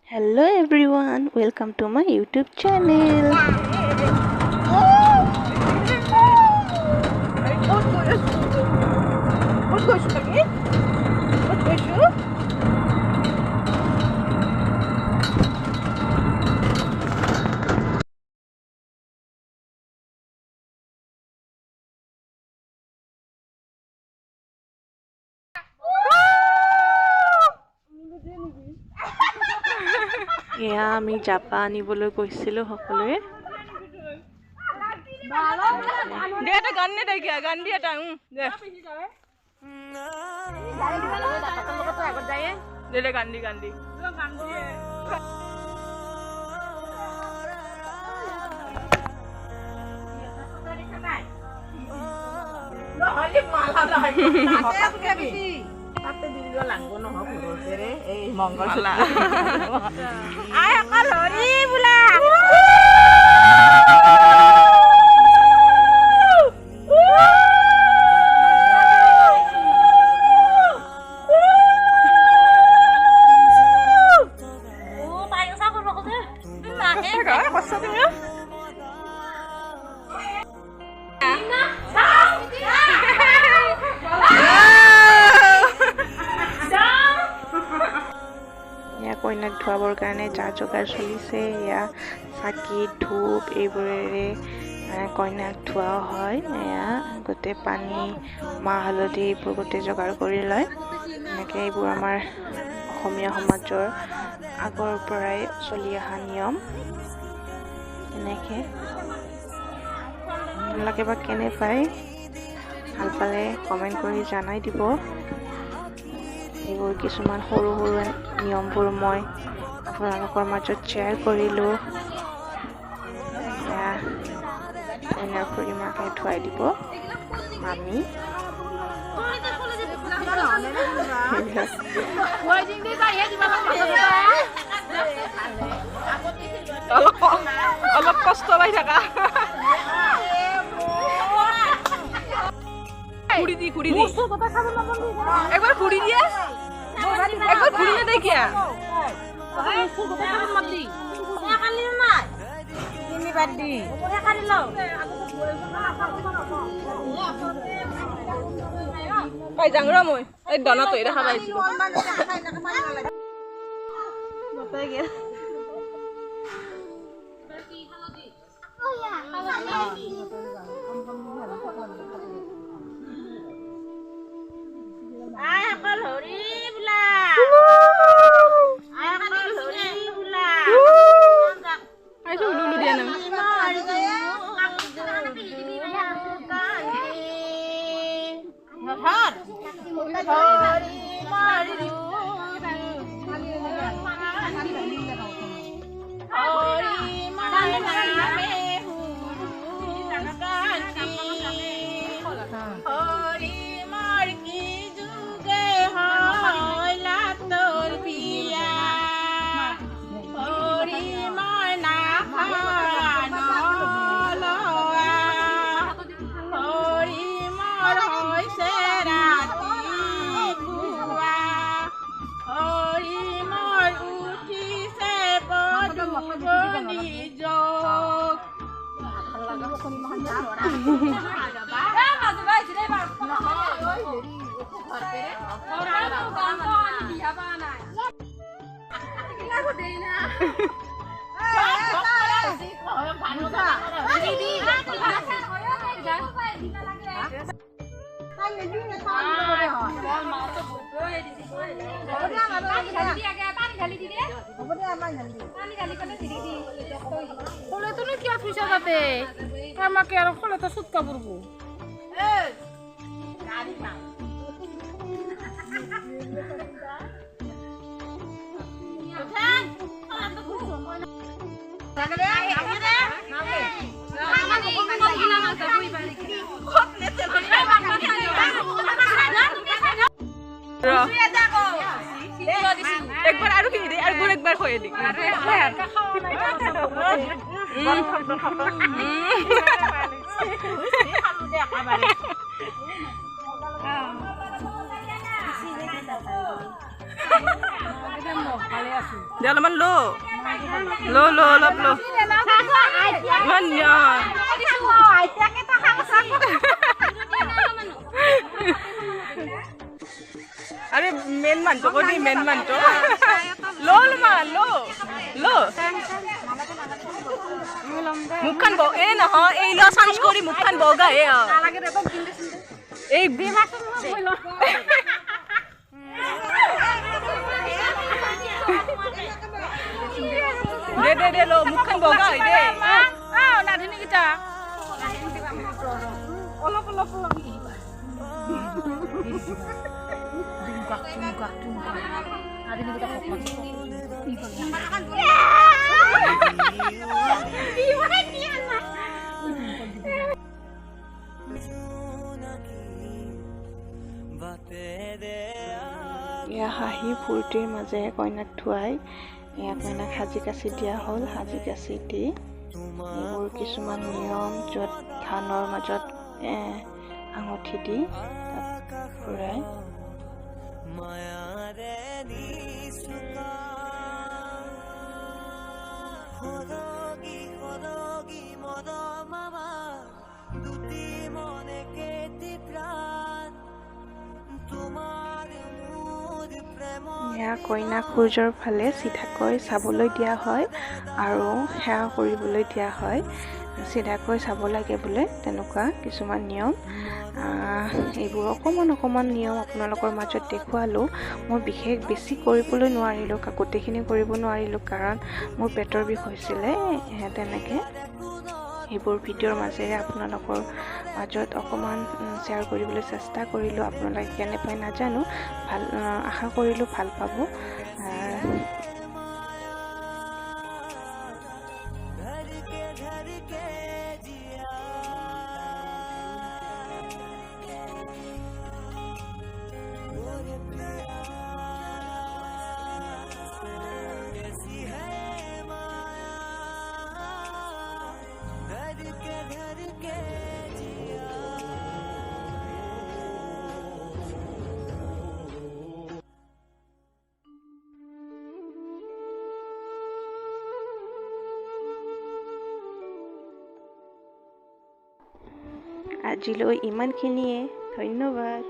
Hello everyone, welcome to my YouTube channel. এয়া আমি জাপা আনিবলৈ গৈছিলোঁ সকলোৱে। দে এটা গান নে তাই কিয়া গান দি এটা দে দে গান দি মংগল কইনাক ধুৱাবৰ কাৰণে যা যোগাৰ চলিছে। এয়া চাকি ধূপ এইবোৰেৰে কইনাক ধোৱা হয়। এয়া গোটেই পানী মাহ হালধি এইবোৰ গোটেই যোগাৰ কৰি লয়। এনেকৈ এইবোৰ আমাৰ অসমীয়া সমাজৰ আগৰ পৰাই চলি অহা নিয়ম। এনেকৈ আপোনালোকে বা কেনে পায়, ভাল পালে কমেণ্ট কৰি জনাই দিব। এইবোৰ কিছুমান সৰু সৰু নিয়মবোৰ মই আপোনালোকৰ মাজত শ্বেয়াৰ কৰিলোঁ। কইনাৰ খুৰীমাকে ধুৱাই দিব মামী। অলপ কষ্ট পাই থাকা খুঁড়ি দি একবাৰ খুঁড়ি দিয়ে একবাৰ খুঁড়িয়ে দেখিয়া পাই যাংৰা মই এই দনা তৈ দেখা পাইছো কিয় থৈছা তাতে আমাকে আৰু খোলাতে চুটকা পৰব একবার আরো কিনে দে আর গুড় একবার হয়ে দিক দে অলপমান অলপ ইমান আরে মেন মানুহটো কৈ দি মেন মানুহটো মুখখন এই নহয় এই চাঞ্চ কৰি মুখখন বগা এই দে মুখখন বগা হয় দে নাধিনীকেইটা অলপ এয়া হাঁহি ফূৰ্তিৰ মাজেৰে কইনাক থোৱাই এয়া কইনাক সাজি কাচি দিয়া হ'ল। সাজি কাচি দি এইবোৰ কিছুমান নিয়ম, য'ত ধানৰ মাজত আঙুঠি দি তাত ফুৰাই এয়া কইনাক সূৰ্যৰ ফালে চিধাকৈ চাবলৈ দিয়া হয় আৰু সেৱা কৰিবলৈ দিয়া হয়। চিধাকৈ চাব লাগে বোলে, তেনেকুৱা কিছুমান নিয়ম। এইবোৰ অকণমান নিয়ম আপোনালোকৰ মাজত দেখুৱালোঁ। মই বিশেষ বেছি কৰিবলৈ নোৱাৰিলোঁ, গোটেইখিনি কৰিব নোৱাৰিলোঁ, কাৰণ মোৰ পেটৰ বিষ হৈছিলে। তেনেকৈ সেইবোৰ ভিডিঅ'ৰ মাজেৰে আপোনালোকৰ মাজত অকণমান শ্বেয়াৰ কৰিবলৈ চেষ্টা কৰিলোঁ। আপোনালোকে কেনে পায় নাজানো, আশা কৰিলোঁ ভাল পাব। আজিলৈ ইমানখিনিয়ে, ধন্যবাদ।